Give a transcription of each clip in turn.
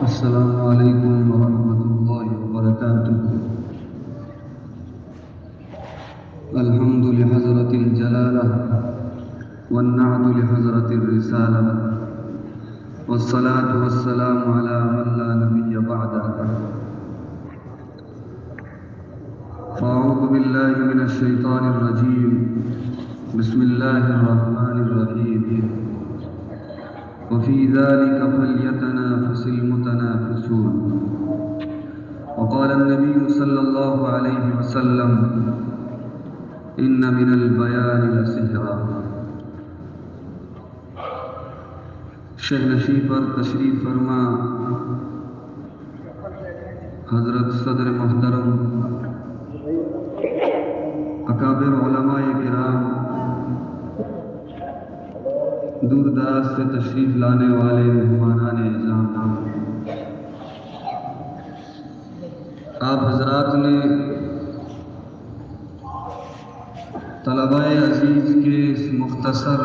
السلام علیکم ورحمۃ اللہ وبرکاتہ۔ الحمد لحضرت الجلالہ والنعت لحضرت الرسالہ والصلاة والسلام علی من لا نبی بعدہ۔ فاعوذ باللہ من الشیطان الرجیم، بسم اللہ الرحمن الرحیم۔ وفی ذلک فلیتنافس المتنافسون۔ وقال النبی صلی اللہ علیہ وسلم ان من البیان لسحرا۔ شہنشی پر تشریف فرما حضرت صدر محترم، اکابر علماء کرام، دور دراز سے تشریف لانے والے مہمانان اعظام، آپ حضرات نے طلباء عزیز کے اس مختصر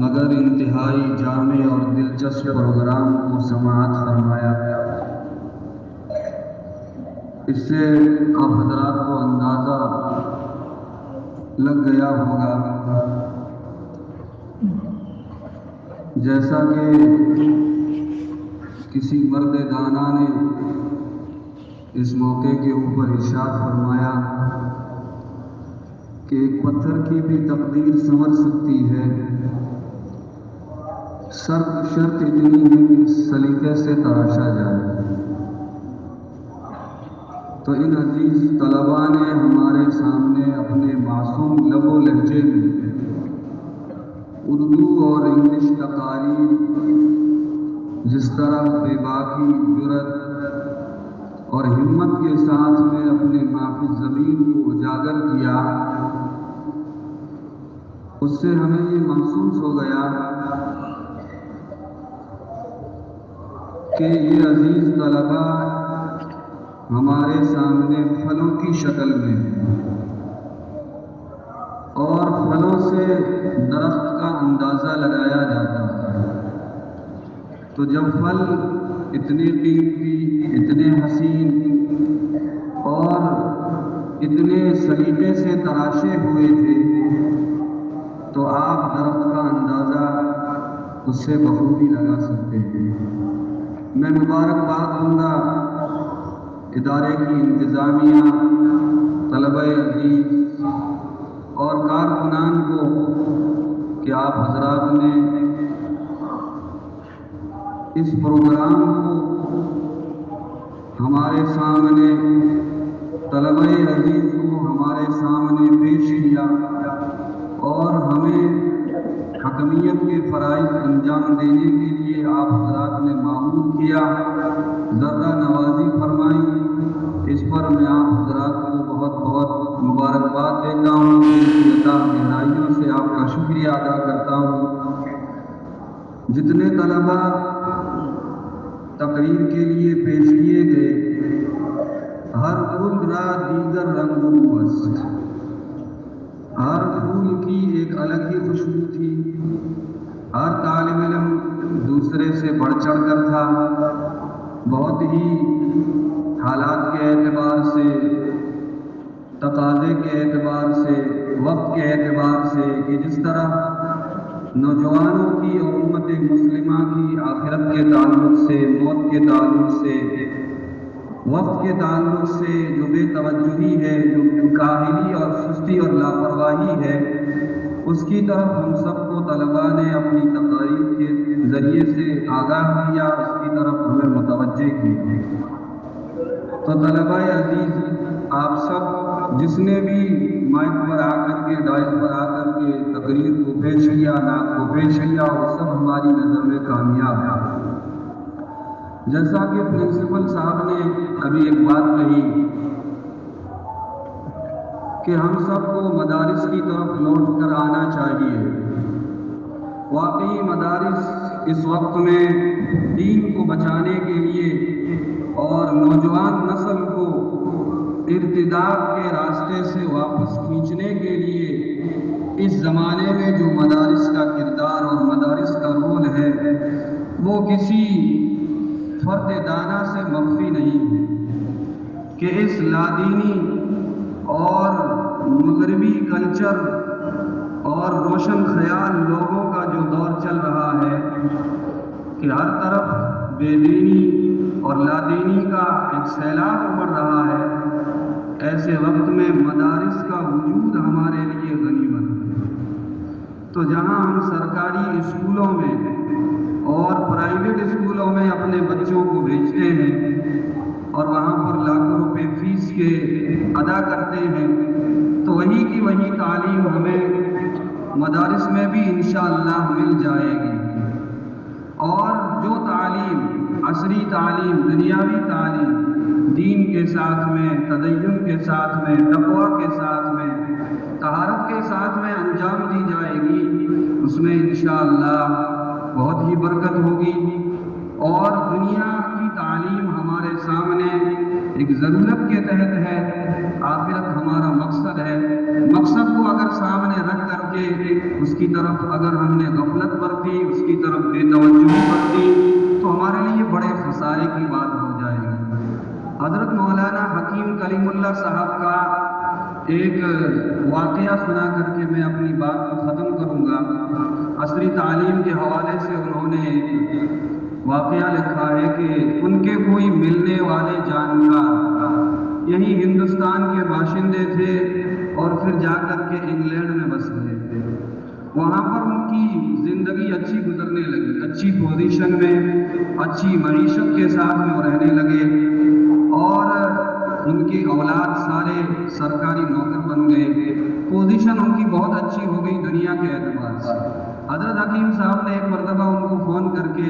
مگر انتہائی جامع اور دلچسپ پروگرام کو سماعت فرمایا۔ اس سے آپ حضرات کو اندازہ لگ گیا ہوگا جیسا کہ کسی مرد دانا نے اس موقع کے اوپر ارشاد فرمایا کہ ایک پتھر کی بھی تقدیر سنور سکتی ہے، شرط اتنی ہے کہ سلیقے سے تراشا جائے۔ تو ان عزیز طلباء نے ہمارے سامنے اپنے معصوم لب و لہجے میں اردو اور انگلش تقاریر جس طرح بے باکی جرأت اور ہمت کے ساتھ میں اپنے مافی زمین کو اجاگر کیا، اس سے ہمیں یہ محسوس ہو گیا کہ یہ عزیز طلباء ہمارے سامنے پھلوں کی شکل میں اور پھلوں سے درخت کا اندازہ لگایا جاتا ہے۔ تو جب پھل اتنے قیمتی، اتنے حسین اور اتنے سلیقے سے تراشے ہوئے تھے تو آپ درخت کا اندازہ اس سے بخوبی لگا سکتے ہیں۔ میں مبارکباد دوں گا ادارے کی انتظامیہ، طلبہ عزیز اور کارکنان کو کہ آپ حضرات نے اس پروگرام کو ہمارے سامنے، طلبہ عزیز کو ہمارے سامنے پیش کیا اور ہمیں حکمیت کے فرائض انجام دینے کے لیے آپ حضرات نے معمول کیا، ذرہ نوازی فرمائی۔ اس پر میں آپ حضرات کو بہت بہت مبارکباد دیتا ہوں، عطا گہرائیوں سے آپ کا شکریہ ادا کرتا ہوں۔ جتنے طلباء تقریر کے لیے پیش کیے گئے، ہر پھول را دیگر رنگ است، ہر پھول کی ایک الگ ہی خوشبو تھی، ہر طالب علم دوسرے سے بڑھ چڑھ کر تھا، بہت ہی حالات کے اعتبار سے، تقاضے کے اعتبار سے، وقت کے اعتبار سے کہ جس طرح نوجوانوں کی اور امت مسلمہ کی آخرت کے تعلق سے، موت کے تعلق سے، وقت کے تعلق سے جو بے توجہی ہے، جو کاہلی اور سستی اور لاپرواہی ہے، اس کی طرف ہم سب کو طلباء نے اپنی تقاریر کے ذریعے سے آگاہ کیا، اس کی طرف ہمیں متوجہ کیا۔ تو طلباء عزیز، آپ سب جس نے بھی مائک پر آ کر کے، ڈائز پر آ کر کے تقریر کو پیش کیا، نعت کو پیش کیا، وہ سب ہماری نظر میں کامیاب ہے۔ جیسا کہ پرنسپل صاحب نے ابھی ایک بات کہی کہ ہم سب کو مدارس کی طرف لوٹ کر آنا چاہیے۔ واقعی مدارس اس وقت میں دین کو بچانے کے لیے اور نوجوان نسل کو ارتداد کے راستے سے واپس کھینچنے کے لیے اس زمانے میں جو مدارس کا کردار اور مدارس کا رول ہے، وہ کسی فرد دانا سے مخفی نہیں ہے کہ اس لادینی اور مغربی کلچر اور روشن خیال لوگوں کا جو دور چل رہا ہے کہ ہر طرف بے دینی اور لادینی کا ایک سیلاب امڑ رہا ہے، ایسے وقت میں مدارس کا وجود ہمارے لیے غنیمت ہے۔ تو جہاں ہم سرکاری اسکولوں میں اور پرائیویٹ اسکولوں میں اپنے بچوں کو بھیجتے ہیں اور وہاں پر لاکھوں روپے فیس کے ادا کرتے ہیں، تو وہی کی وہی تعلیم ہمیں مدارس میں بھی انشاءاللہ مل جائے گی، اور جو تعلیم عصری تعلیم، دنیاوی تعلیم دین کے ساتھ میں، تدین کے ساتھ میں، تقویٰ کے ساتھ میں، طہارت کے ساتھ میں انجام دی جائے گی، اس میں انشاءاللہ بہت ہی برکت ہوگی، اور دنیا کی تعلیم ہمارے سامنے ایک ضرورت کے تحت ہے، آخرت ہمارا مقصد ہے۔ مقصد کو اگر سامنے رکھ کر کے اس کی طرف اگر ہم نے غفلت برتی، اس کی طرف بے توجہی برتی، تو ہمارے لیے بڑے خسارے کی بات ہو جائے گی۔ حضرت مولانا حکیم کلیم اللہ صاحب کا ایک واقعہ سنا کر کے میں اپنی بات کو ختم کروں گا۔ عصری تعلیم کے حوالے سے انہوں نے ایک واقعہ لکھا ہے کہ ان کے کوئی ملنے والے جانکار یہی ہندوستان کے باشندے تھے اور پھر جا کر کے انگلینڈ میں بس گئے تھے۔ وہاں پر ان کی زندگی اچھی گزرنے لگی، اچھی پوزیشن میں، اچھی معیشت کے ساتھ میں وہ رہنے لگے، اور ان کی اولاد سارے سرکاری نوکر بن گئے، پوزیشن ان کی بہت اچھی ہو گئی دنیا کے اعتبار سے۔ حضرت حکیم صاحب نے ایک مرتبہ ان کو فون کر کے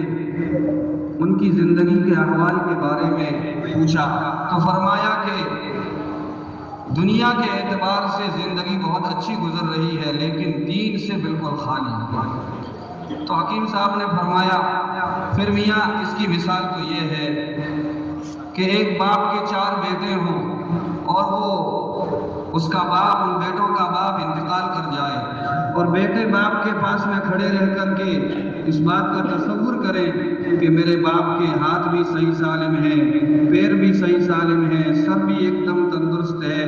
ان کی زندگی کے احوال کے بارے میں پوچھا، تو فرمایا کہ دنیا کے اعتبار سے زندگی بہت اچھی گزر رہی ہے، لیکن دین سے بالکل خالی ہے۔ تو حکیم صاحب نے فرمایا پھر میاں اس کی مثال تو یہ ہے کہ ایک باپ کے 4 بیٹے ہوں اور وہ اس کا باپ، ان بیٹوں کا باپ انتقال کر جائے، اور بیٹے باپ کے پاس میں کھڑے رہ کر کے اس بات کا تصور کریں کہ میرے باپ کے ہاتھ بھی صحیح سالم ہیں، پیر بھی صحیح سالم ہیں، سر بھی ایک دم تندرست ہے،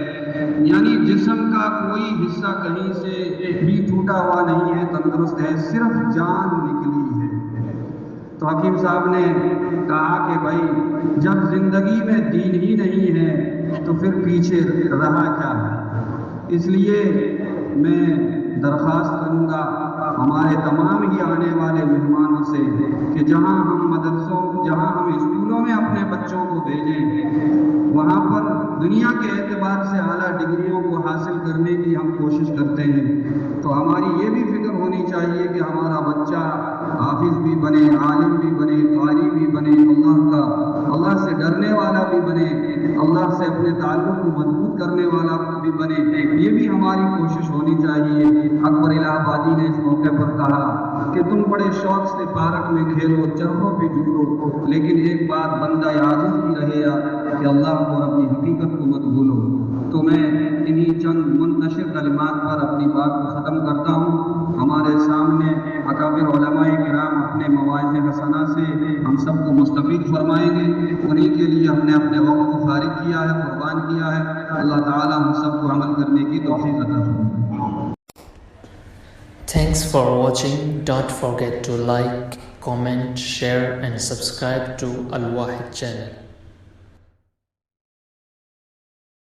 یعنی جسم کا کوئی حصہ کہیں سے بھی ٹوٹا ہوا نہیں ہے، تندرست ہے، صرف جان نکلی ہے۔ تو حکیم صاحب نے کہا کہ بھائی جب زندگی میں دین ہی نہیں ہے تو پھر پیچھے رہا کیا ہے؟ اس لیے میں درخواست کروں گا ہمارے تمام ہی آنے والے مہمانوں سے کہ جہاں ہم مدرسوں، جہاں ہم اسکولوں میں اپنے بچوں کو بھیجیں، وہاں پر دنیا کے اعتبار سے اعلیٰ ڈگریوں کو حاصل کرنے کی ہم کوشش کرتے ہیں، تو ہماری یہ بھی فکر ہونی چاہیے کہ ہمارا بچہ حافظ بھی بنے، عالم بھی بنے، قاری بھی بنے، اللہ سے ڈرنے والا بھی بنے، اللہ سے اپنے تعلق کو مضبوط کرنے والا بھی بنے، یہ بھی ہماری کوشش ہونی چاہیے۔ اکبر الہ آبادی نے اس موقع پر کہا کہ تم بڑے شوق سے پارک میں کھیلو، چرخوں پہ جھولو، لیکن ایک بات بندہ عاجز بھی رہے گا کہ اللہ کو اپنی حقیقت کو مت بھولو۔ تو میں انہی چند منتشر کلمات پر اپنی بات کو ختم کرتا ہوں۔ ہمارے سامنے اکابر علماء کرام اپنے مواعظ حسنہ سے ہم سب کو مستفید فرمائیں گے، انہی کے لیے ہم نے اپنے وقت کو فارغ کیا ہے، قربان کیا ہے۔ اللہ تعالی ہم سب کو عمل کرنے کی توفیق عطا فرمائے۔ Thanks for watching. Don't forget to like, comment, share and subscribe to Al Wahid channel.